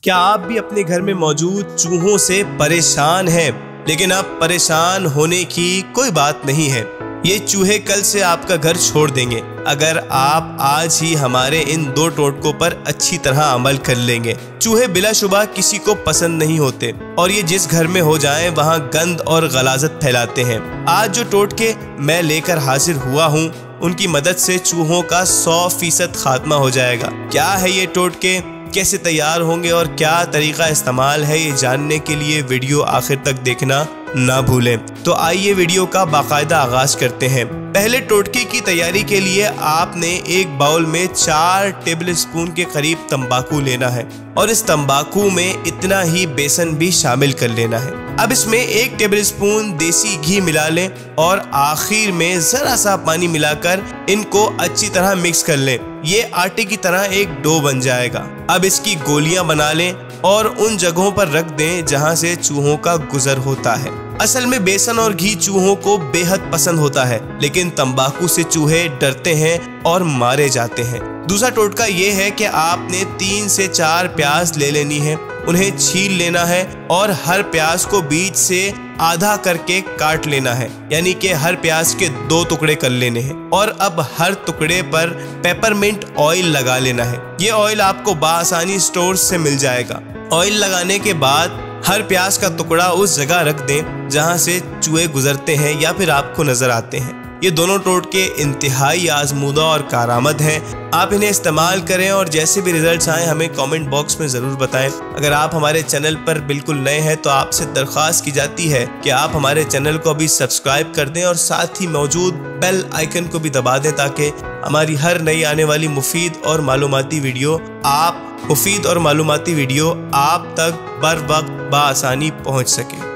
क्या आप भी अपने घर में मौजूद चूहों से परेशान हैं? लेकिन अब परेशान होने की कोई बात नहीं है। ये चूहे कल से आपका घर छोड़ देंगे अगर आप आज ही हमारे इन 2 टोटकों पर अच्छी तरह अमल कर लेंगे। चूहे बिलाशुबा किसी को पसंद नहीं होते और ये जिस घर में हो जाएं वहां गंद और गलाजत फैलाते हैं। आज जो टोटके मैं लेकर हाजिर हुआ हूँ उनकी मदद से चूहों का 100% खात्मा हो जाएगा। क्या है ये टोटके, कैसे तैयार होंगे और क्या तरीका इस्तेमाल है, ये जानने के लिए वीडियो आखिर तक देखना ना भूलें। तो आइए वीडियो का बाकायदा आगाज करते हैं। पहले टोटके की तैयारी के लिए आपने एक बाउल में 4 टेबल स्पून के करीब तंबाकू लेना है और इस तंबाकू में इतना ही बेसन भी शामिल कर लेना है। अब इसमें 1 टेबल स्पून देसी घी मिला लें और आखिर में जरा सा पानी मिलाकर इनको अच्छी तरह मिक्स कर लें। ये आटे की तरह एक डो बन जाएगा। अब इसकी गोलियां बना लें और उन जगहों पर रख दें जहां से चूहों का गुजर होता है। असल में बेसन और घी चूहों को बेहद पसंद होता है, लेकिन तंबाकू से चूहे डरते हैं और मारे जाते हैं। दूसरा टोटका ये है कि आपने 3 से 4 प्याज ले लेनी है, उन्हें छील लेना है और हर प्याज को बीच से आधा करके काट लेना है, यानी कि हर प्याज के 2 टुकड़े कर लेने हैं। और अब हर टुकड़े पर पेपरमिंट ऑयल लगा लेना है। ये ऑयल आपको बासानी स्टोर से मिल जाएगा। ऑयल लगाने के बाद हर प्याज का टुकड़ा उस जगह रख दें जहां से चूहे गुजरते हैं या फिर आपको नजर आते हैं। ये दोनों टोटके इंतहाई आजमूदा और कारआमद हैं। आप इन्हें इस्तेमाल करें और जैसे भी रिजल्ट्स आए हमें कमेंट बॉक्स में ज़रूर बताएं। अगर आप हमारे चैनल पर बिल्कुल नए हैं तो आपसे दरख्वास्त की जाती है कि आप हमारे चैनल को अभी सब्सक्राइब कर दें और साथ ही मौजूद बेल आइकन को भी दबा दें ताकि हमारी हर नई आने वाली मुफीद और मालूमाती वीडियो आप तक बर वक्त बआसानी पहुँच सके।